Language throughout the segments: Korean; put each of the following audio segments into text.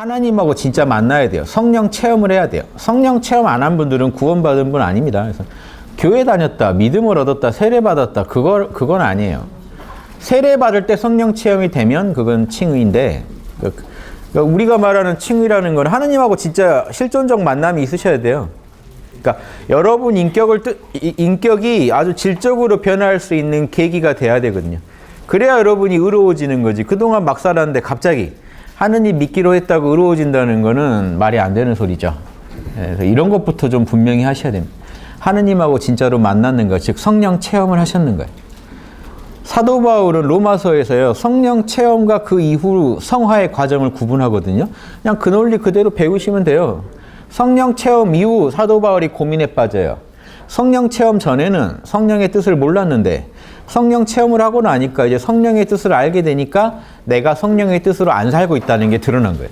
하나님하고 진짜 만나야 돼요. 성령 체험을 해야 돼요. 성령 체험 안 한 분들은 구원받은 분 아닙니다. 그래서 교회 다녔다, 믿음을 얻었다, 세례 받았다, 그건 아니에요. 세례 받을 때 성령 체험이 되면 그건 칭의인데, 그러니까 우리가 말하는 칭의라는 건 하나님하고 진짜 실존적 만남이 있으셔야 돼요. 그러니까 여러분 인격이 아주 질적으로 변할 수 있는 계기가 돼야 되거든요. 그래야 여러분이 의로워지는 거지. 그동안 막 살았는데 갑자기 하느님 믿기로 했다고 의로워진다는 거는 말이 안 되는 소리죠. 그래서 이런 것부터 좀 분명히 하셔야 됩니다. 하느님하고 진짜로 만났는 것, 즉 성령 체험을 하셨는 거예요. 사도 바울은 로마서에서요, 성령 체험과 그 이후 성화의 과정을 구분하거든요. 그냥 그 논리 그대로 배우시면 돼요. 성령 체험 이후 사도 바울이 고민에 빠져요. 성령 체험 전에는 성령의 뜻을 몰랐는데 성령 체험을 하고 나니까 이제 성령의 뜻을 알게 되니까 내가 성령의 뜻으로 안 살고 있다는 게 드러난 거예요.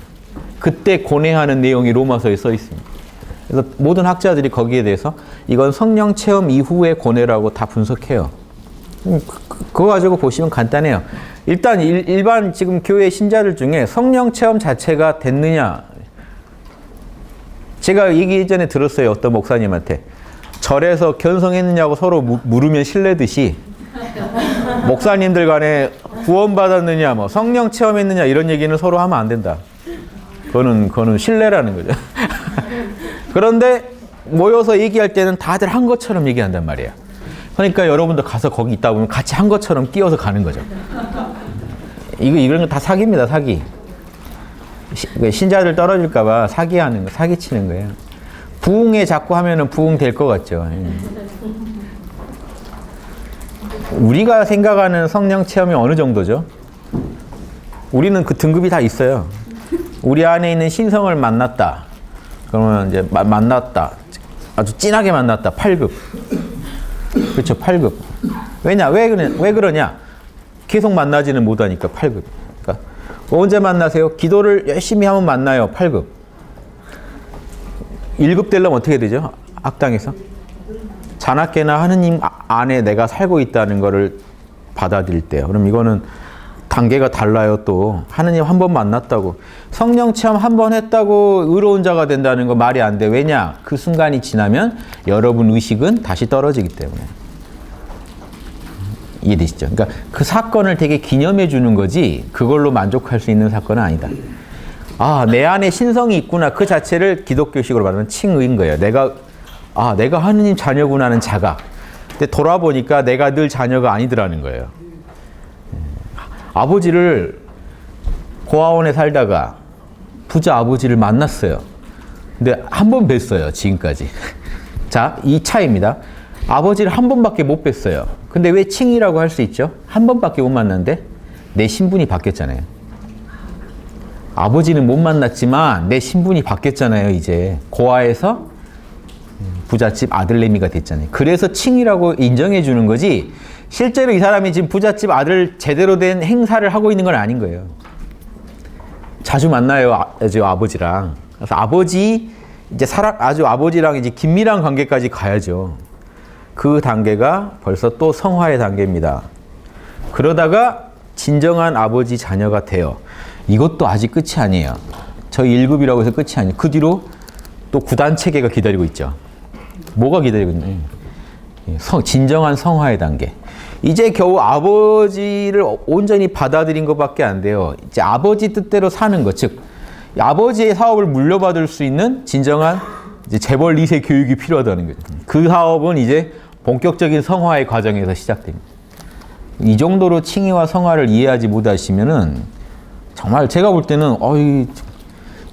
그때 고뇌하는 내용이 로마서에 써 있습니다. 그래서 모든 학자들이 거기에 대해서 이건 성령 체험 이후의 고뇌라고 다 분석해요. 그거 가지고 보시면 간단해요. 일단 일반 지금 교회 신자들 중에 성령 체험 자체가 됐느냐, 제가 얘기 예전에 들었어요. 어떤 목사님한테 절에서 견성했느냐고 서로 물으면 실례듯이 목사님들 간에 구원받았느냐, 뭐 성령 체험했느냐 이런 얘기는 서로 하면 안 된다. 그거는 신뢰라는 거죠. 그런데 모여서 얘기할 때는 다들 한 것처럼 얘기한단 말이에요. 그러니까 여러분도 가서 거기 있다 보면 같이 한 것처럼 끼어서 가는 거죠. 이런 거 다 사기입니다, 사기. 신자들 떨어질까봐 사기하는 거, 사기치는 거예요. 부흥에 자꾸 하면은 부흥 될 것 같죠. 우리가 생각하는 성령 체험이 어느 정도죠? 우리는 그 등급이 다 있어요. 우리 안에 있는 신성을 만났다. 그러면 이제 만났다. 아주 진하게 만났다. 8급. 그렇죠, 8급. 왜 그러냐? 계속 만나지는 못하니까 8급. 그러니까 언제 만나세요? 기도를 열심히 하면 만나요. 8급. 1급 되려면 어떻게 되죠? 악당에서? 자나깨나 하느님 안에 내가 살고 있다는 거를 받아들일 때요. 그럼 이거는 단계가 달라요. 또 하느님 한 번 만났다고, 성령 체험 한 번 했다고 의로운 자가 된다는 거 말이 안 돼. 왜냐? 그 순간이 지나면 여러분 의식은 다시 떨어지기 때문에. 이해되시죠? 그러니까 그 사건을 되게 기념해 주는 거지 그걸로 만족할 수 있는 사건은 아니다. 아, 내 안에 신성이 있구나. 그 자체를 기독교식으로 말하면 칭의인 거예요. 내가 하느님 자녀구나 하는 자각. 근데 돌아보니까 내가 늘 자녀가 아니더라는 거예요. 아버지를 고아원에 살다가 부자 아버지를 만났어요. 근데 한 번 뵀어요, 지금까지. 자, 이 차이입니다. 아버지를 한 번밖에 못 뵀어요. 근데 왜 칭이라고 할 수 있죠? 한 번밖에 못 만났는데 내 신분이 바뀌었잖아요. 아버지는 못 만났지만 내 신분이 바뀌었잖아요. 이제 고아에서 부잣집 아들내미가 됐잖아요. 그래서 칭이라고 인정해 주는 거지, 실제로 이 사람이 지금 부잣집 아들 제대로 된 행사를 하고 있는 건 아닌 거예요. 자주 만나요, 아버지랑. 그래서 아주 아버지랑 이제 긴밀한 관계까지 가야죠. 그 단계가 벌써 또 성화의 단계입니다. 그러다가 진정한 아버지 자녀가 돼요. 이것도 아직 끝이 아니에요. 저희 1급이라고 해서 끝이 아니에요. 그 뒤로 또 9단 체계가 기다리고 있죠. 뭐가 기다리고 있나요? 진정한 성화의 단계. 이제 겨우 아버지를 온전히 받아들인 것밖에 안 돼요. 이제 아버지 뜻대로 사는 것, 즉 아버지의 사업을 물려받을 수 있는 진정한 이제 재벌 2세 교육이 필요하다는 거죠. 그 사업은 이제 본격적인 성화의 과정에서 시작됩니다. 이 정도로 칭의와 성화를 이해하지 못하시면은 정말 제가 볼 때는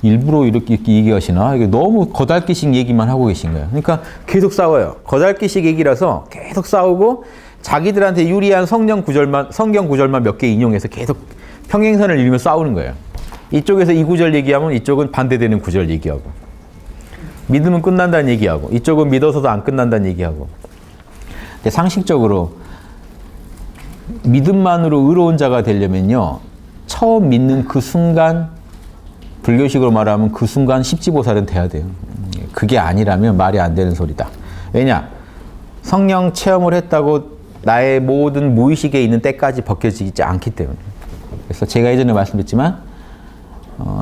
일부러 이렇게 얘기하시나? 이게 너무 거달기식 얘기만 하고 계신 거예요. 그러니까 계속 싸워요. 거달기식 얘기라서 계속 싸우고 자기들한테 유리한 성경 구절만 몇 개 인용해서 계속 평행선을 이루며 싸우는 거예요. 이쪽에서 이 구절 얘기하면 이쪽은 반대되는 구절 얘기하고, 믿으면 끝난다는 얘기하고, 이쪽은 믿어서도 안 끝난다는 얘기하고. 근데 상식적으로 믿음만으로 의로운 자가 되려면요, 처음 믿는 그 순간, 불교식으로 말하면 그 순간 십지보살은 돼야 돼요. 그게 아니라면 말이 안 되는 소리다. 왜냐? 성령 체험을 했다고 나의 모든 무의식에 있는 때까지 벗겨지지 않기 때문에. 그래서 제가 예전에 말씀드렸지만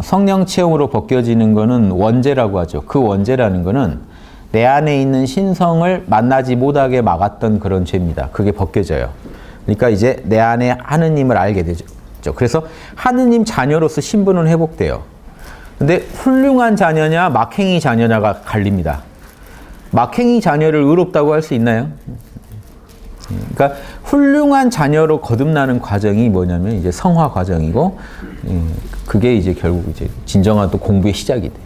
성령 체험으로 벗겨지는 거는 원죄라고 하죠. 그 원죄라는 거는 내 안에 있는 신성을 만나지 못하게 막았던 그런 죄입니다. 그게 벗겨져요. 그러니까 이제 내 안에 하느님을 알게 되죠. 그래서 하느님 자녀로서 신분은 회복돼요. 근데 훌륭한 자녀냐 막행이 자녀냐가 갈립니다. 막행이 자녀를 의롭다고 할 수 있나요? 그러니까 훌륭한 자녀로 거듭나는 과정이 뭐냐면 이제 성화 과정이고, 그게 이제 결국 이제 진정한 또 공부의 시작이 돼요.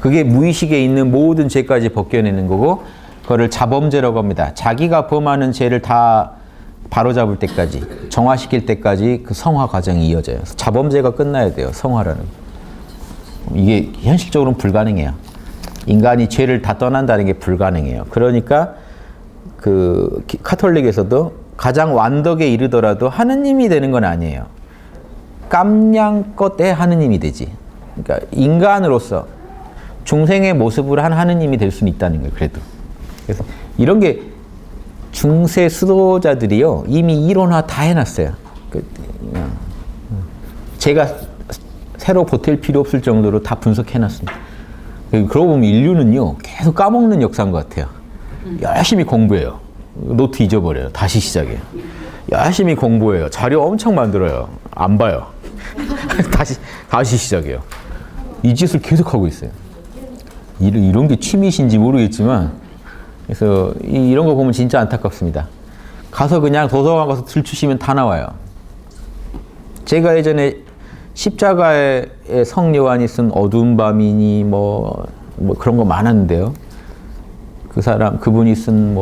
그게 무의식에 있는 모든 죄까지 벗겨내는 거고, 그거를 자범죄라고 합니다. 자기가 범하는 죄를 다 바로잡을 때까지, 정화시킬 때까지 그 성화 과정이 이어져요. 그래서 자범죄가 끝나야 돼요. 성화라는. 이게 현실적으로는 불가능해요. 인간이 죄를 다 떠난다는 게 불가능해요. 그러니까 그 카톨릭에서도 가장 완덕에 이르더라도 하느님이 되는 건 아니에요. 깜냥껏의 하느님이 되지. 그러니까 인간으로서 중생의 모습으로 한 하느님이 될 수는 있다는 거예요. 그래도. 그래서 이런 게 중세 수도자들이요 이미 이론화 다 해놨어요. 제가 새로 보탤 필요 없을 정도로 다 분석해놨습니다. 그러고 보면 인류는요 계속 까먹는 역사인 것 같아요. 열심히 공부해요. 노트 잊어버려요. 다시 시작해요. 열심히 공부해요. 자료 엄청 만들어요. 안 봐요. 다시 시작해요. 이 짓을 계속 하고 있어요. 이런 게 취미신지 모르겠지만, 그래서 이런 거 보면 진짜 안타깝습니다. 가서 그냥 도서관 가서 들추시면 다 나와요. 제가 예전에 십자가에 성 요한이 쓴 어두운 밤이니 뭐 그런 거 많았는데요. 그분이 쓴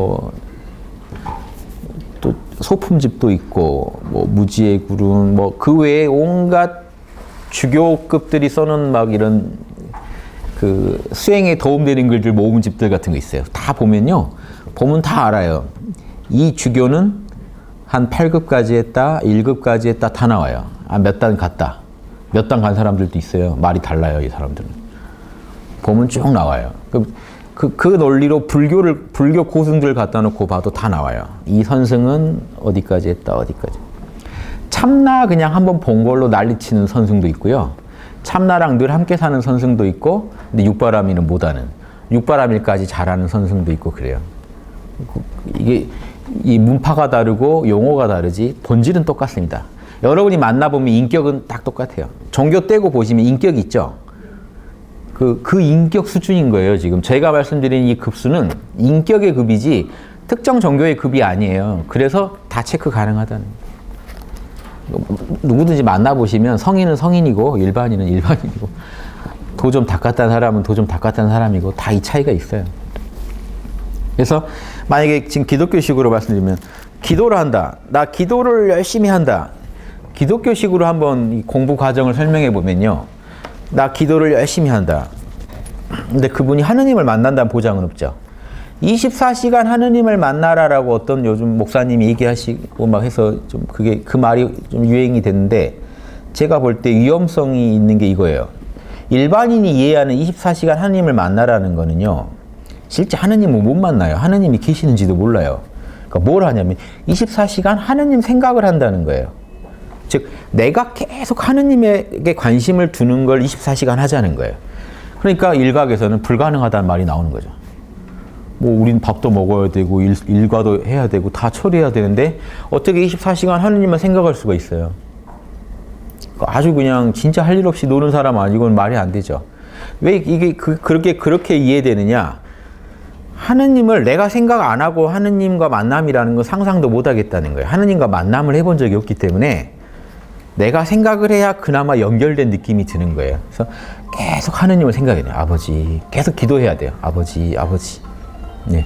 또 소품집도 있고, 무지의 구름, 그 외에 온갖 주교급들이 써놓은 막 이런 그 수행에 도움되는 글들 모음 집들 같은 거 있어요. 다 보면요. 보면 다 알아요. 이 주교는 한 8급까지 했다, 1급까지 했다, 다 나와요. 몇 단 갔다. 몇 단 간 사람들도 있어요. 말이 달라요, 이 사람들은. 보면 쭉 나와요. 그 논리로 불교 고승들 갖다 놓고 봐도 다 나와요. 이 선승은 어디까지 했다, 어디까지. 참나 그냥 한번 본 걸로 난리치는 선승도 있고요. 참나랑 늘 함께 사는 선승도 있고, 근데 육바라밀은 못하는, 육바라밀까지 잘하는 선승도 있고 그래요. 이게 이 문파가 다르고 용어가 다르지 본질은 똑같습니다. 여러분이 만나보면 인격은 딱 똑같아요. 종교 떼고 보시면 인격이 있죠. 그 인격 수준인 거예요. 지금 제가 말씀드린 이 급수는 인격의 급이지 특정 종교의 급이 아니에요. 그래서 다 체크 가능하다는 거예요. 누구든지 만나보시면 성인은 성인이고 일반인은 일반인이고 도좀 닦았다는 사람은 도좀 닦았다는 사람이고 다 이 차이가 있어요. 그래서 만약에 지금 기독교식으로 말씀드리면 기도를 한다. 나 기도를 열심히 한다. 기독교식으로 한번 이 공부 과정을 설명해 보면요. 나 기도를 열심히 한다. 근데 그분이 하느님을 만난다는 보장은 없죠. 24시간 하느님을 만나라라고 어떤 요즘 목사님이 얘기하시고 막 해서 좀 그 말이 좀 유행이 됐는데, 제가 볼 때 위험성이 있는 게 이거예요. 일반인이 이해하는 24시간 하느님을 만나라는 거는요, 실제 하느님을 못 만나요. 하느님이 계시는지도 몰라요. 그러니까 뭘 하냐면 24시간 하느님 생각을 한다는 거예요. 즉 내가 계속 하느님에게 관심을 두는 걸 24시간 하자는 거예요. 그러니까 일각에서는 불가능하다는 말이 나오는 거죠. 우린 밥도 먹어야 되고 일과도 해야 되고 다 처리해야 되는데 어떻게 24시간 하느님만 생각할 수가 있어요. 아주 그냥 진짜 할 일 없이 노는 사람 아니고는 말이 안 되죠. 왜 이게 그렇게 이해되느냐? 하느님을 내가 생각 안 하고 하느님과 만남이라는 건 상상도 못 하겠다는 거예요. 하느님과 만남을 해본 적이 없기 때문에 내가 생각을 해야 그나마 연결된 느낌이 드는 거예요. 그래서 계속 하느님을 생각해야 돼요. 아버지. 계속 기도해야 돼요. 아버지, 아버지. 네.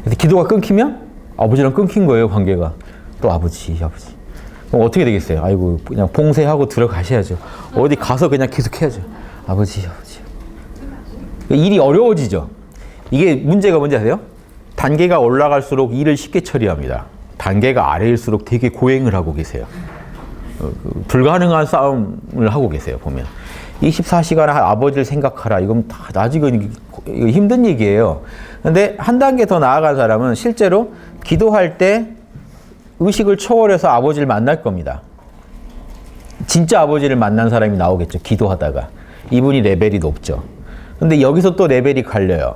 그래서 기도가 끊기면 아버지랑 끊긴 거예요, 관계가. 또 아버지, 아버지. 그럼 어떻게 되겠어요? 아이고, 그냥 봉쇄하고 들어가셔야죠. 어디 가서 그냥 계속 해야죠. 아버지, 아버지. 일이 어려워지죠. 이게 문제가 뭔지 아세요? 단계가 올라갈수록 일을 쉽게 처리합니다. 단계가 아래일수록 되게 고행을 하고 계세요. 불가능한 싸움을 하고 계세요, 보면. 24시간 아버지를 생각하라. 이건 다 아직은 힘든 얘기예요. 근데 한 단계 더 나아간 사람은 실제로 기도할 때 의식을 초월해서 아버지를 만날 겁니다. 진짜 아버지를 만난 사람이 나오겠죠. 기도하다가. 이분이 레벨이 높죠. 근데 여기서 또 레벨이 갈려요.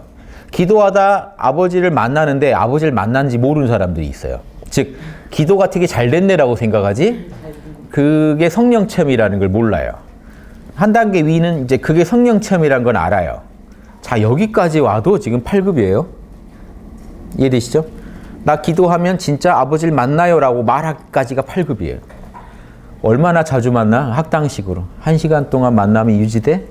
기도하다 아버지를 만나는데 아버지를 만난지 모르는 사람들이 있어요. 즉 기도가 되게 잘 됐네라고 생각하지 그게 성령 체험이라는 걸 몰라요. 한 단계 위는 이제 그게 성령 체험이라는 건 알아요. 자, 여기까지 와도 지금 8급이에요. 이해되시죠? 나 기도하면 진짜 아버지를 만나요라고 말하기까지가 8급이에요. 얼마나 자주 만나? 학당식으로. 1시간 동안 만남이 유지돼?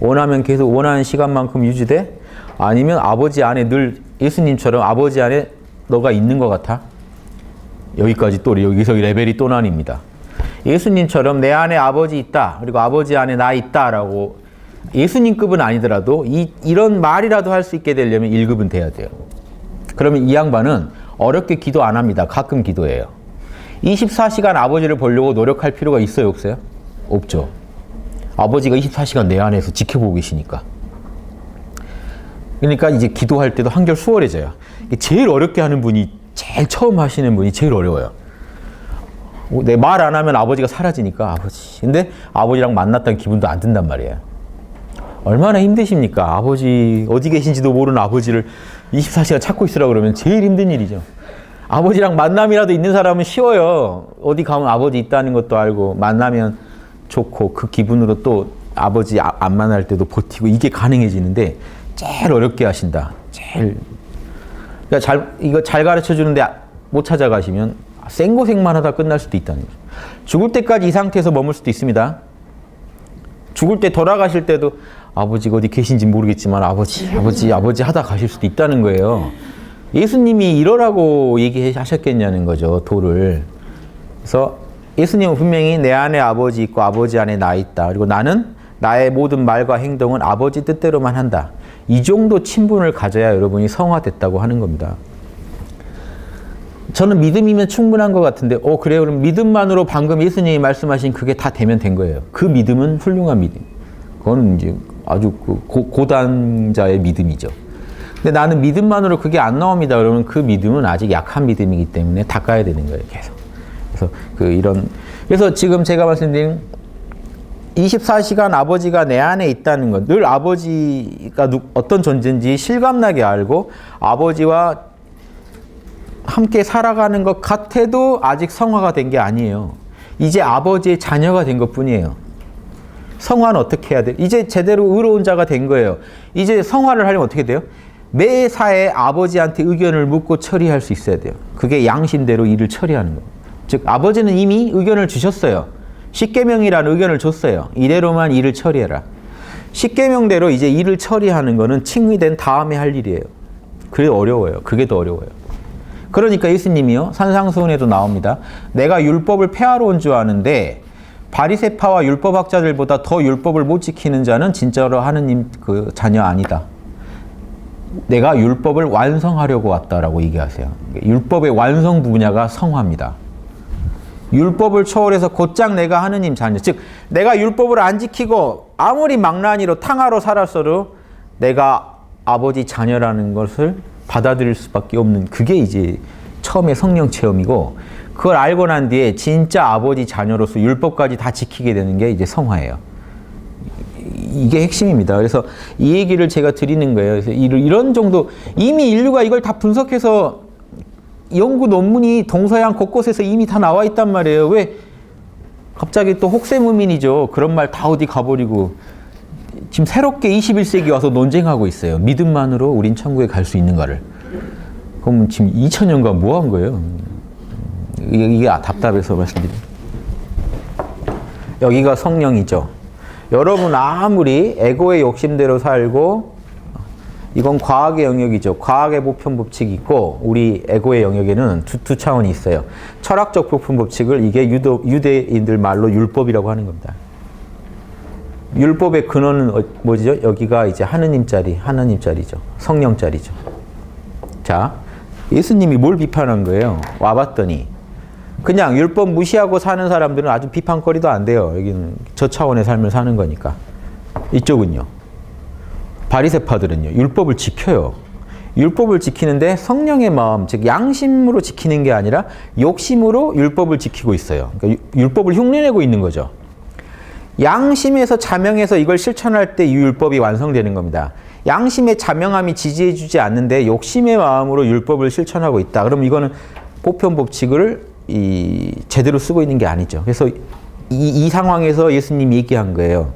원하면 계속 원하는 시간만큼 유지돼? 아니면 아버지 안에 늘 예수님처럼 아버지 안에 너가 있는 것 같아? 여기까지 또 여기서 레벨이 또 나뉩니다. 예수님처럼 내 안에 아버지 있다. 그리고 아버지 안에 나 있다라고 예수님급은 아니더라도 이런 말이라도 할 수 있게 되려면 1급은 돼야 돼요. 그러면 이 양반은 어렵게 기도 안 합니다. 가끔 기도해요. 24시간 아버지를 보려고 노력할 필요가 있어요? 없어요? 없죠. 아버지가 24시간 내 안에서 지켜보고 계시니까. 그러니까 이제 기도할 때도 한결 수월해져요. 제일 어렵게 하는 분이 제일 처음 하시는 분이 제일 어려워요. 내 말 안 하면 아버지가 사라지니까 아버지. 근데 아버지랑 만났다는 기분도 안 든단 말이에요. 얼마나 힘드십니까? 아버지 어디 계신지도 모르는 아버지를 24시간 찾고 있으라고 그러면 제일 힘든 일이죠. 아버지랑 만남이라도 있는 사람은 쉬워요. 어디 가면 아버지 있다는 것도 알고 만나면 좋고 그 기분으로 또 아버지 안 만날 때도 버티고 이게 가능해지는데 제일 어렵게 하신다. 그러니까 이거 잘 가르쳐 주는데 못 찾아가시면 생고생만 하다 끝날 수도 있다는 거죠. 죽을 때까지 이 상태에서 머물 수도 있습니다. 죽을 때 돌아가실 때도 아버지가 어디 계신지 모르겠지만 아버지 하다 가실 수도 있다는 거예요. 예수님이 이러라고 얘기하셨겠냐는 거죠. 도를. 그래서 예수님은 분명히 내 안에 아버지 있고 아버지 안에 나 있다. 그리고 나는 나의 모든 말과 행동은 아버지 뜻대로만 한다. 이 정도 친분을 가져야 여러분이 성화됐다고 하는 겁니다. 저는 믿음이면 충분한 것 같은데 그래요? 그럼 믿음만으로 방금 예수님이 말씀하신 그게 다 되면 된 거예요. 그 믿음은 훌륭한 믿음. 그건 이제 아주 고단자의 믿음이죠. 근데 나는 믿음만으로 그게 안 나옵니다. 그러면 그 믿음은 아직 약한 믿음이기 때문에 닦아야 되는 거예요. 계속. 그래서 지금 제가 말씀드린 24시간 아버지가 내 안에 있다는 것, 늘 아버지가 어떤 존재인지 실감나게 알고 아버지와 함께 살아가는 것 같아도 아직 성화가 된 게 아니에요. 이제 아버지의 자녀가 된 것뿐이에요. 성화는 어떻게 해야 돼요? 이제 제대로 의로운 자가 된 거예요. 이제 성화를 하려면 어떻게 돼요? 매사에 아버지한테 의견을 묻고 처리할 수 있어야 돼요. 그게 양심대로 일을 처리하는 거예요. 즉 아버지는 이미 의견을 주셨어요. 십계명이라는 의견을 줬어요. 이대로만 일을 처리해라. 십계명대로 이제 일을 처리하는 거는 칭의된 다음에 할 일이에요. 그게 어려워요. 그게 더 어려워요. 그러니까 예수님이요. 산상수훈에도 나옵니다. 내가 율법을 폐하러 온 줄 아는데 바리새파와 율법학자들보다 더 율법을 못 지키는 자는 진짜로 하느님 그 자녀 아니다. 내가 율법을 완성하려고 왔다라고 얘기하세요. 율법의 완성 분야가 성화입니다. 율법을 초월해서 곧장 내가 하느님 자녀. 즉 내가 율법을 안 지키고 아무리 망나니로 탕하로 살았어도 내가 아버지 자녀라는 것을 받아들일 수밖에 없는 그게 이제 처음에 성령 체험이고 그걸 알고 난 뒤에 진짜 아버지 자녀로서 율법까지 다 지키게 되는 게 이제 성화예요. 이게 핵심입니다. 그래서 이 얘기를 제가 드리는 거예요. 그래서 이런 정도 이미 인류가 이걸 다 분석해서 연구 논문이 동서양 곳곳에서 이미 다 나와 있단 말이에요. 왜 갑자기 또 혹세무민이죠. 그런 말 다 어디 가버리고 지금 새롭게 21세기 와서 논쟁하고 있어요. 믿음만으로 우린 천국에 갈 수 있는가를. 그럼 지금 2000년간 뭐 한 거예요? 이게 답답해서 말씀드립니다. 여기가 성령이죠. 여러분 아무리 에고의 욕심대로 살고 이건 과학의 영역이죠. 과학의 보편 법칙이 있고 우리 에고의 영역에는 두 차원이 있어요. 철학적 보편 법칙을 이게 유대인들 말로 율법이라고 하는 겁니다. 율법의 근원은 뭐죠? 여기가 이제 하느님자리죠. 성령자리죠. 자, 예수님이 뭘 비판한 거예요? 와봤더니 그냥 율법 무시하고 사는 사람들은 아주 비판거리도 안 돼요. 여기는 저 차원의 삶을 사는 거니까. 이쪽은요. 바리새파들은요. 율법을 지켜요. 율법을 지키는데 성령의 마음, 즉 양심으로 지키는 게 아니라 욕심으로 율법을 지키고 있어요. 그러니까 율법을 흉내내고 있는 거죠. 양심에서 자명해서 이걸 실천할 때 이 율법이 완성되는 겁니다. 양심의 자명함이 지지해주지 않는데 욕심의 마음으로 율법을 실천하고 있다. 그럼 이거는 보편 법칙을 제대로 쓰고 있는 게 아니죠. 그래서 이 상황에서 예수님이 얘기한 거예요.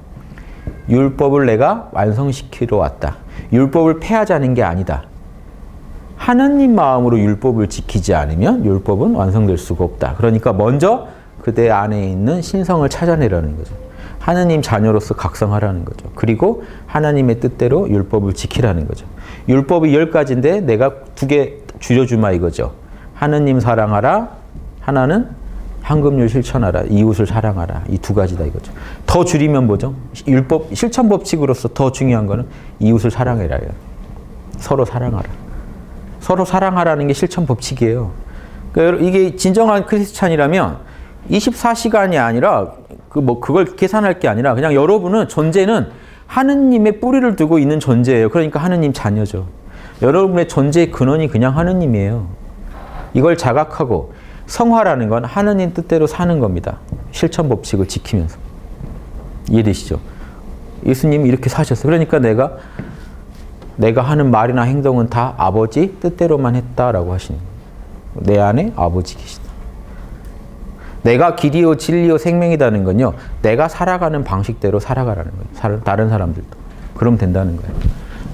율법을 내가 완성시키러 왔다. 율법을 폐하자는 게 아니다. 하느님 마음으로 율법을 지키지 않으면 율법은 완성될 수가 없다. 그러니까 먼저 그대 안에 있는 신성을 찾아내라는 거죠. 하느님 자녀로서 각성하라는 거죠. 그리고 하나님의 뜻대로 율법을 지키라는 거죠. 율법이 10가지인데 내가 2개 줄여주마 이거죠. 하느님 사랑하라. 하나는 황금률 실천하라. 이웃을 사랑하라. 이 2가지다 이거죠. 더 줄이면 뭐죠? 율법 실천 법칙으로서 더 중요한 거는 이웃을 사랑해라. 서로 사랑하라. 서로 사랑하라는 게 실천 법칙이에요. 그러니까 이게 진정한 크리스찬이라면 24시간이 아니라 그걸 계산할 게 아니라 그냥 여러분은 존재는 하느님의 뿌리를 두고 있는 존재예요. 그러니까 하느님 자녀죠. 여러분의 존재의 근원이 그냥 하느님이에요. 이걸 자각하고 성화라는 건 하느님 뜻대로 사는 겁니다. 실천 법칙을 지키면서. 이해되시죠? 예수님이 이렇게 사셨어요. 그러니까 내가 하는 말이나 행동은 다 아버지 뜻대로만 했다라고 하시는 거예요. 내 안에 아버지 계시다. 내가 길이요 진리요 생명이라는 건요. 내가 살아가는 방식대로 살아가라는 거예요. 다른 사람들도. 그럼 된다는 거예요.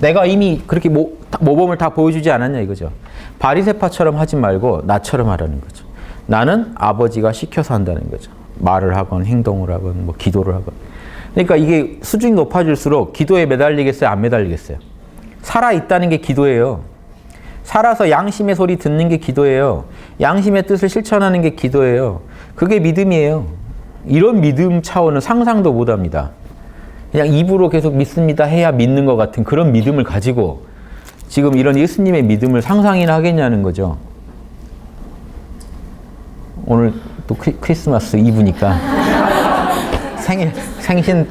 내가 이미 그렇게 모범을 다 보여주지 않았냐 이거죠. 바리새파처럼 하지 말고 나처럼 하라는 거죠. 나는 아버지가 시켜서 한다는 거죠. 말을 하건 행동을 하건 뭐 기도를 하건. 그러니까 이게 수준이 높아질수록 기도에 매달리겠어요? 안 매달리겠어요? 살아있다는 게 기도예요. 살아서 양심의 소리 듣는 게 기도예요. 양심의 뜻을 실천하는 게 기도예요. 그게 믿음이에요. 이런 믿음 차원은 상상도 못합니다. 그냥 입으로 계속 믿습니다 해야 믿는 것 같은 그런 믿음을 가지고 지금 이런 예수님의 믿음을 상상이나 하겠냐는 거죠. 오늘 또 크리스마스 이브니까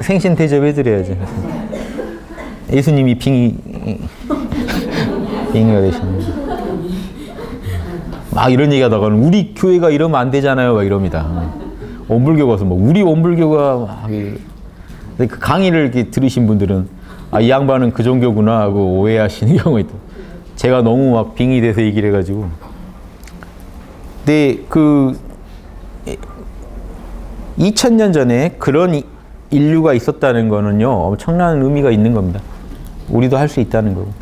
생신 대접해드려야죠. 예수님이 빙의가 되셨는데 막 이런 얘기하다가는 우리 교회가 이러면 안 되잖아요 막 이럽니다. 원불교 가서 뭐 우리 원불교가 막 그 강의를 이렇게 들으신 분들은 이 양반은 그 종교구나 하고 오해하시는 경우가 있다. 제가 너무 막 빙의돼서 얘기를 해가지고. 근데 2000년 전에 그런 인류가 있었다는 거는요 엄청난 의미가 있는 겁니다. 우리도 할 수 있다는 거고.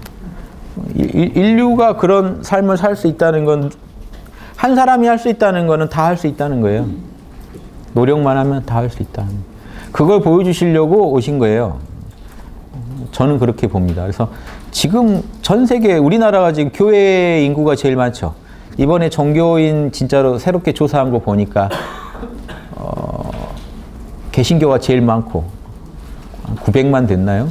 인류가 그런 삶을 살 수 있다는 건 한 사람이 할 수 있다는 거는 다 할 수 있다는 거예요. 노력만 하면 다 할 수 있다. 그걸 보여주시려고 오신 거예요. 저는 그렇게 봅니다. 그래서 지금 전 세계 우리나라가 지금 교회 인구가 제일 많죠. 이번에 종교인 진짜로 새롭게 조사한 거 보니까 개신교가 제일 많고 900만 됐나요?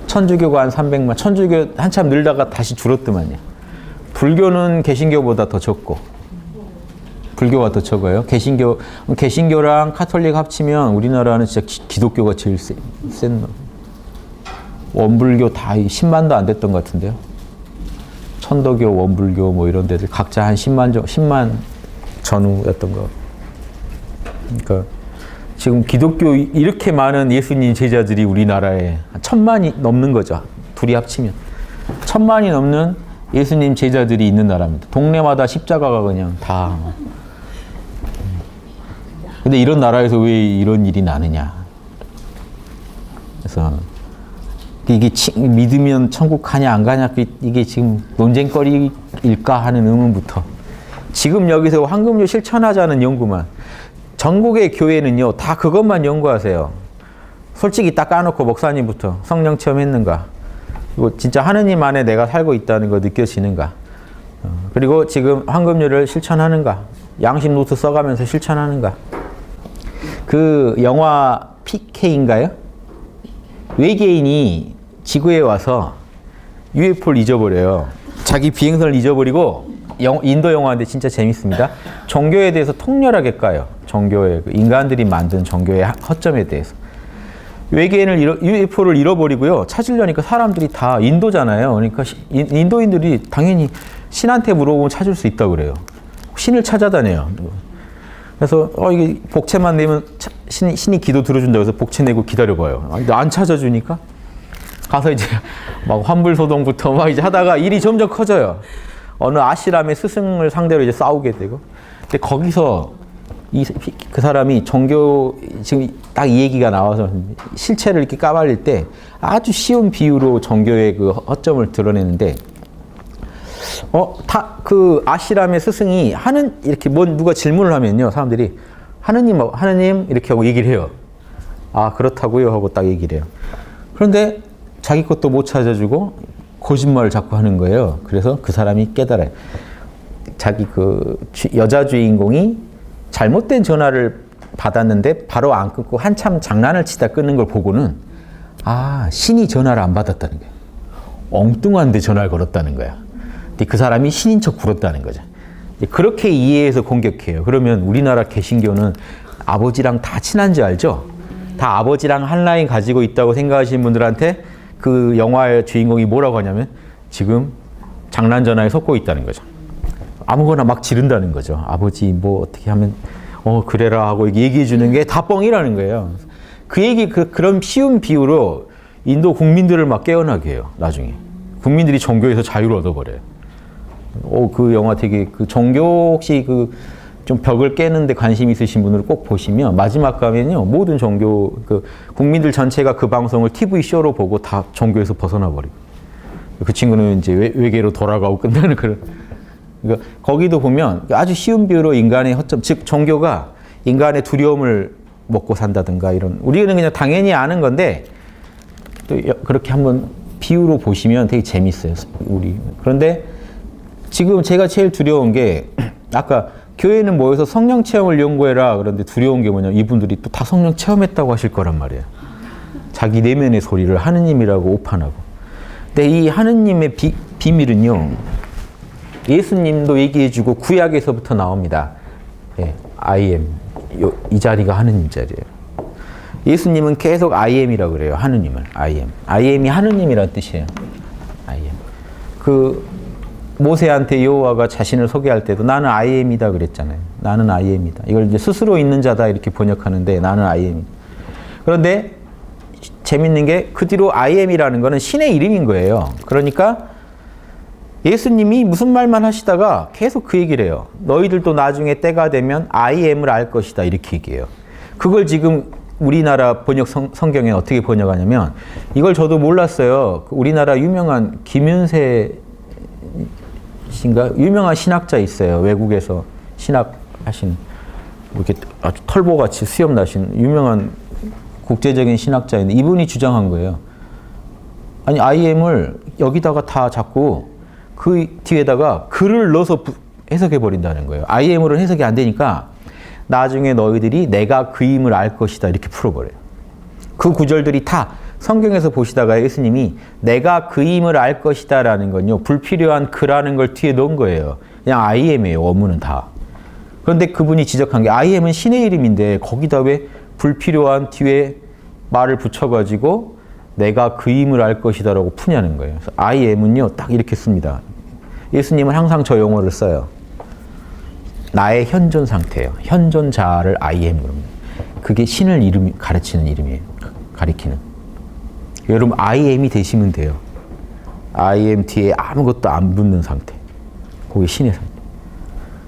천주교가 한 300만. 천주교 한참 늘다가 다시 줄었더만요. 불교는 개신교보다 더 적고 불교가 더 적어요. 개신교랑 카톨릭 합치면 우리나라는 진짜 기독교가 제일 센 놈. 원불교 다 10만도 안 됐던 것 같은데요. 천도교, 원불교 뭐 이런 데들 각자 한 10만 전후였던 거. 그러니까 지금 기독교 이렇게 많은 예수님 제자들이 우리나라에 1000만이 넘는 거죠. 둘이 합치면. 1000만이 넘는 예수님 제자들이 있는 나라입니다. 동네마다 십자가가 그냥 다. 근데 이런 나라에서 왜 이런 일이 나느냐. 그래서 이게 믿으면 천국 가냐 안 가냐 이게 지금 논쟁거리일까 하는 의문부터 지금 여기서 황금률 실천하자는 연구만 전국의 교회는요 다 그것만 연구하세요. 솔직히 딱 까놓고 목사님부터 성령 체험했는가 그리고 진짜 하느님 안에 내가 살고 있다는 거 느껴지는가 그리고 지금 황금률을 실천하는가 양심 노트 써가면서 실천하는가. 그 영화 PK인가요? 외계인이 지구에 와서 UFO를 잊어버려요. 자기 비행선을 잊어버리고 인도 영화인데 진짜 재밌습니다. 종교에 대해서 통렬하게 까요. 종교의 인간들이 만든 종교의 허점에 대해서. 외계인을 UFO를 잃어버리고요. 찾으려니까 사람들이 다 인도잖아요. 그러니까 인도인들이 당연히 신한테 물어보면 찾을 수 있다고 그래요. 신을 찾아다녀요. 그래서 이게 복채만 내면 신이 기도 들어준다고 해서 복채 내고 기다려봐요. 안 찾아주니까 가서 이제 막 환불소동부터 막 이제 하다가 일이 점점 커져요. 어느 아시람의 스승을 상대로 이제 싸우게 되고. 근데 거기서 그 사람이 종교, 지금 딱 이 얘기가 나와서 실체를 이렇게 까발릴 때 아주 쉬운 비유로 종교의 그 허점을 드러내는데, 그 아시람의 스승이 이렇게 누가 질문을 하면요, 사람들이 하느님 이렇게 하고 얘기를 해요. 아, 그렇다고요? 하고 딱 얘기를 해요. 그런데 자기 것도 못 찾아주고 거짓말을 자꾸 하는 거예요. 그래서 그 사람이 깨달아요. 자기 그 여자 주인공이 잘못된 전화를 받았는데 바로 안 끊고 한참 장난을 치다 끊는 걸 보고는 신이 전화를 안 받았다는 거예요. 엉뚱한데 전화를 걸었다는 거야. 근데 그 사람이 신인 척 굴었다는 거죠. 그렇게 이해해서 공격해요. 그러면 우리나라 개신교는 아버지랑 다 친한 줄 알죠? 다 아버지랑 한 라인 가지고 있다고 생각하시는 분들한테 그 영화의 주인공이 뭐라고 하냐면 지금 장난 전화에 속고 있다는 거죠. 아무거나 막 지른다는 거죠. 아버지 뭐 어떻게 하면 그래라 하고 얘기해 주는 게 다 뻥이라는 거예요. 그런 쉬운 비유로 인도 국민들을 막 깨어나게 해요. 나중에 국민들이 종교에서 자유를 얻어버려요. 그 영화 되게 그 종교 혹시 좀 벽을 깨는데 관심 있으신 분들 꼭 보시면 마지막 가면요, 모든 종교 국민들 전체가 그 방송을 TV 쇼로 보고 다 종교에서 벗어나 버리고, 그 친구는 이제 외계로 돌아가고 끝나는 그런. 그러니까 거기도 보면 아주 쉬운 비유로 인간의 허점, 즉 종교가 인간의 두려움을 먹고 산다든가 이런, 우리는 그냥 당연히 아는 건데 또 그렇게 한번 비유로 보시면 되게 재밌어요. 그런데 지금 제가 제일 두려운 게, 아까 교회는 모여서 성령 체험을 연구해라 그런데 두려운 게 뭐냐면 이분들이 또 다 성령 체험했다고 하실 거란 말이에요. 자기 내면의 소리를 하느님이라고 오판하고. 근데 이 하느님의 비밀은요, 예수님도 얘기해주고 구약에서부터 나옵니다. I am. 이 자리가 하느님 자리예요. 예수님은 계속 I am이라고 그래요. 하느님을. I am. I am이 하느님이라는 뜻이에요. I am. 모세한테 여호와가 자신을 소개할 때도 나는 I am이다 그랬잖아요. 나는 I am이다. 이걸 이제 스스로 있는 자다 이렇게 번역하는데 나는 I am이다. 그런데 재밌는 게 그 뒤로 I am이라는 거는 신의 이름인 거예요. 그러니까 예수님이 무슨 말만 하시다가 계속 그 얘기를 해요. 너희들도 나중에 때가 되면 I am을 알 것이다 이렇게 얘기해요. 그걸 지금 우리나라 번역 성경에 어떻게 번역하냐면, 이걸 저도 몰랐어요. 우리나라 유명한 김윤세 신가 유명한 신학자 있어요. 외국에서 신학하신 이렇게 아주 털보같이 수염 나신 유명한 국제적인 신학자인데 이분이 주장한 거예요. 아니 I am을 여기다가 다 자꾸 그 뒤에다가 글을 넣어서 해석해 버린다는 거예요. I am으로는 해석이 안 되니까 나중에 너희들이 내가 그임을 알 것이다 이렇게 풀어버려요. 그 구절들이 다 성경에서 보시다가 예수님이 내가 그임을 알 것이다 라는 건요, 불필요한 그라는 걸 뒤에 넣은 거예요. 그냥 I am이에요. 원문은 다. 그런데 그분이 지적한 게 I am은 신의 이름인데 거기다 왜 불필요한 뒤에 말을 붙여가지고 내가 그임을 알 것이다 라고 푸냐는 거예요. 그래서 I am은요 딱 이렇게 씁니다. 예수님은 항상 저 용어를 써요. 나의 현존 상태예요. 현존자를 I am으로. 그게 신을 가르치는 이름이에요. 가리키는. 여러분 I am이 되시면 돼요. I am 뒤에 아무것도 안 붙는 상태. 그게 신의 상태.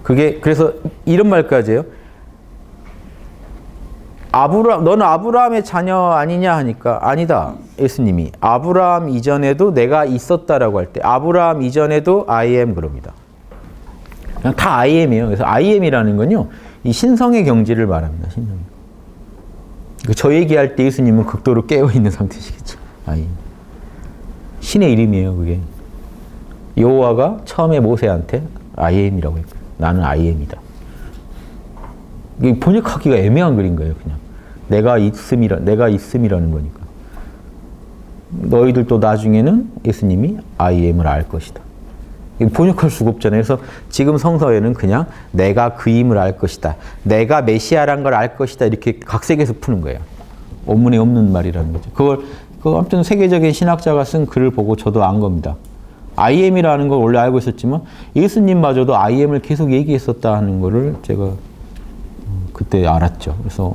그게 그래서 이런 말까지 해요. 너는 아브라함의 자녀 아니냐 하니까 아니다. 예수님이 아브라함 이전에도 내가 있었다라고 할 때 아브라함 이전에도 I am 그럽니다. 그냥 다 I am이에요. 그래서 I am이라는 건요, 이 신성의 경지를 말합니다. 신성. 저 얘기할 때 예수님은 극도로 깨어 있는 상태시겠죠. I am. 신의 이름이에요, 그게. 여호와가 처음에 모세한테 I am이라고 했고요. 나는 I am이다. 이게 번역하기가 애매한 글인 거예요, 그냥. 내가 있음이라는 거니까. 너희들도 나중에는 예수님이 I am을 알 것이다. 번역할 수가 없잖아요. 그래서 지금 성서에는 그냥 내가 그임을 알 것이다. 내가 메시아란 걸 알 것이다. 이렇게 각색해서 푸는 거예요. 원문에 없는 말이라는 거죠. 그걸 아무튼 세계적인 신학자가 쓴 글을 보고 저도 안 겁니다. I am이라는 걸 원래 알고 있었지만 예수님마저도 I am을 계속 얘기했었다 하는 거를 제가 그때 알았죠. 그래서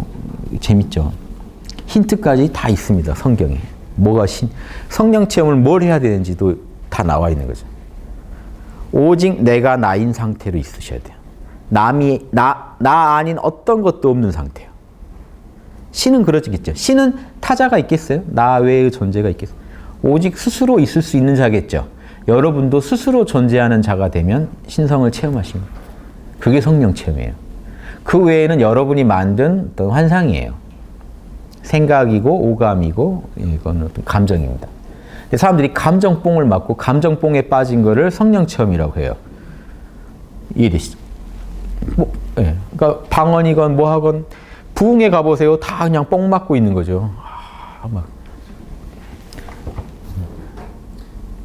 재밌죠. 힌트까지 다 있습니다. 성경에. 성령 체험을 뭘 해야 되는지도 다 나와 있는 거죠. 오직 내가 나인 상태로 있으셔야 돼요. 나 아닌 어떤 것도 없는 상태요. 신은 그러겠죠. 신은 타자가 있겠어요? 나 외의 존재가 있겠어요? 오직 스스로 있을 수 있는 자겠죠. 여러분도 스스로 존재하는 자가 되면 신성을 체험하십니다. 그게 성령 체험이에요. 그 외에는 여러분이 만든 어떤 환상이에요. 생각이고 오감이고 이건 어떤 감정입니다. 사람들이 감정뽕을 맞고 감정뽕에 빠진 거를 성령 체험이라고 해요. 이해되시죠? 예. 그러니까 방언이건 뭐하건 부흥회 가보세요. 다 그냥 뽕 맞고 있는 거죠.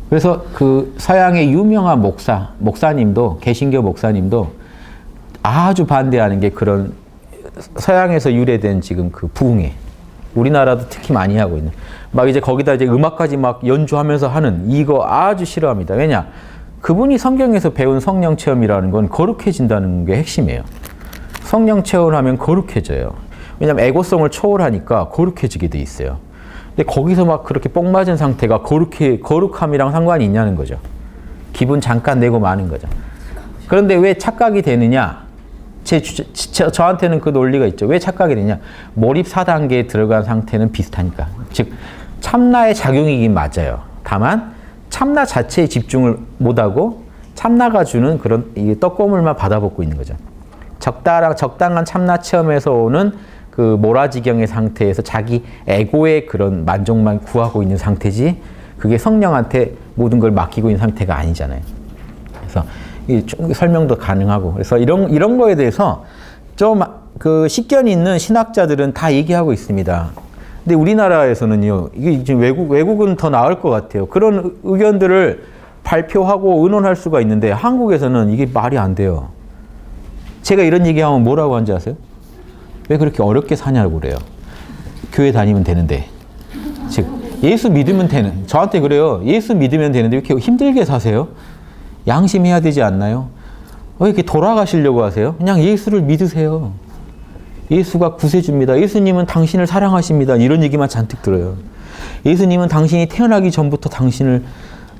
그래서 그 서양의 유명한 목사님도 개신교 목사님도 아주 반대하는 게 그런 서양에서 유래된 지금 그 부흥회. 우리나라도 특히 많이 하고 있는. 막 이제 거기다 이제 음악까지 막 연주하면서 하는 이거 아주 싫어합니다. 왜냐? 그분이 성경에서 배운 성령 체험이라는 건 거룩해진다는 게 핵심이에요. 성령 체험을 하면 거룩해져요. 왜냐면 에고성을 초월하니까 거룩해지게 돼 있어요. 근데 거기서 막 그렇게 뽕 맞은 상태가 거룩함이랑 상관이 있냐는 거죠. 기분 잠깐 내고 마는 거죠. 그런데 왜 착각이 되느냐? 저한테는 그 논리가 있죠. 왜 착각이 되냐? 몰입 4단계에 들어간 상태는 비슷하니까. 즉 참나의 작용이긴 맞아요. 다만 참나 자체에 집중을 못하고 참나가 주는 그런 떡고물만 받아먹고 있는 거죠. 적당한 참나 체험에서 오는 그 모라지경의 상태에서 자기 에고의 그런 만족만 구하고 있는 상태지 그게 성령한테 모든 걸 맡기고 있는 상태가 아니잖아요. 그래서 설명도 가능하고 그래서 이런 거에 대해서 좀 그 식견이 있는 신학자들은 다 얘기하고 있습니다. 근데 우리나라에서는요, 이게 지금 외국은 더 나을 것 같아요. 그런 의견들을 발표하고 의논할 수가 있는데 한국에서는 이게 말이 안 돼요. 제가 이런 얘기하면 뭐라고 하는지 아세요? 왜 그렇게 어렵게 사냐고 그래요. 교회 다니면 되는데. 즉 예수 믿으면 되는. 저한테 그래요. 예수 믿으면 되는데 왜 이렇게 힘들게 사세요? 양심해야 되지 않나요? 왜 이렇게 돌아가시려고 하세요? 그냥 예수를 믿으세요. 예수가 구세주입니다. 예수님은 당신을 사랑하십니다. 이런 얘기만 잔뜩 들어요. 예수님은 당신이 태어나기 전부터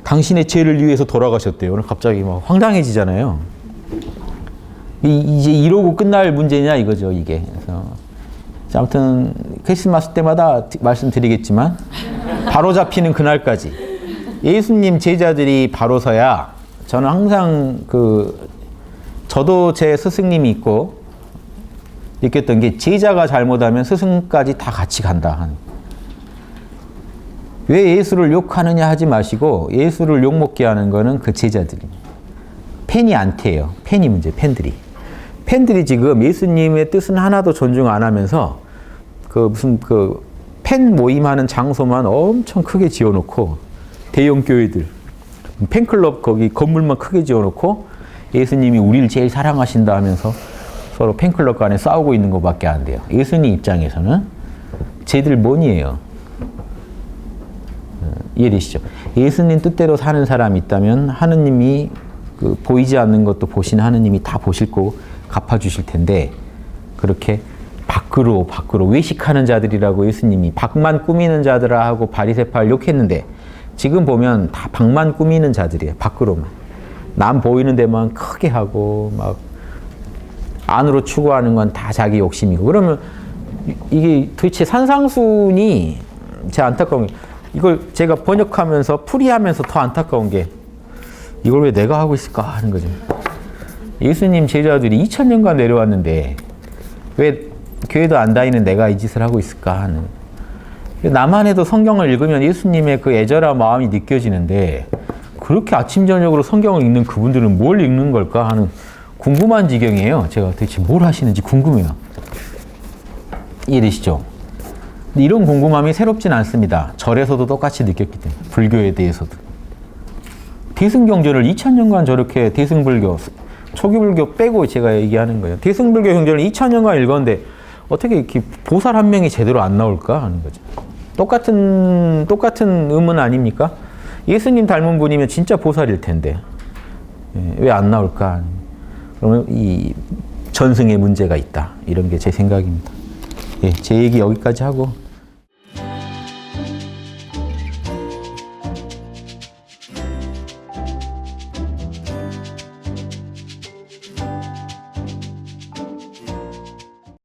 당신의 죄를 위해서 돌아가셨대요. 오늘 갑자기 막 황당해지잖아요. 이제 이러고 끝날 문제냐 이거죠, 이게. 그래서 아무튼 크리스마스 때마다 말씀드리겠지만 바로 잡히는 그날까지 예수님 제자들이 바로 서야 저는 항상 저도 제 스승님이 있고 느꼈던 게 제자가 잘못하면 스승까지 다 같이 간다 하는. 왜 예수를 욕하느냐 하지 마시고 예수를 욕먹게 하는 거는 그 제자들입니다. 팬이 안 태요. 팬이 문제, 팬들이 지금 예수님의 뜻은 하나도 존중 안 하면서 팬 모임하는 장소만 엄청 크게 지어놓고 대형 교회들 팬클럽 거기 건물만 크게 지어놓고 예수님이 우리를 제일 사랑하신다 하면서 서로 팬클럽 간에 싸우고 있는 것밖에 안 돼요. 예수님 입장에서는 쟤들 뭐니에요? 이해되시죠? 예수님 뜻대로 사는 사람이 있다면 하느님이 보이지 않는 것도 보신 하느님이 다 보실 거고 갚아주실 텐데 그렇게 밖으로 외식하는 자들이라고 예수님이 밖만 꾸미는 자들아 하고 바리새파를 욕했는데 지금 보면 다 밖만 꾸미는 자들이에요. 밖으로만. 남 보이는 데만 크게 하고 막 안으로 추구하는 건 다 자기 욕심이고 그러면 이게 도대체 산상순이 제 안타까운 게 이걸 제가 번역하면서 풀이하면서 더 안타까운 게 이걸 왜 내가 하고 있을까 하는 거죠. 예수님 제자들이 2000년간 내려왔는데 왜 교회도 안 다니는 내가 이 짓을 하고 있을까 하는. 나만 해도 성경을 읽으면 예수님의 그 애절한 마음이 느껴지는데 그렇게 아침 저녁으로 성경을 읽는 그분들은 뭘 읽는 걸까 하는 궁금한 지경이에요. 제가 도대체 뭘 하시는지 궁금해요. 이해되시죠? 근데 이런 궁금함이 새롭진 않습니다. 절에서도 똑같이 느꼈기 때문에. 불교에 대해서도. 대승경전을 2000년간 저렇게 대승불교, 초기불교 빼고 제가 얘기하는 거예요. 대승불교 경전을 2000년간 읽었는데 어떻게 이렇게 보살 한 명이 제대로 안 나올까 하는 거죠. 똑같은 의문 아닙니까? 예수님 닮은 분이면 진짜 보살일 텐데 왜 안 나올까? 그러면 전승에 문제가 있다. 이런 게 제 생각입니다. 예, 제 얘기 여기까지 하고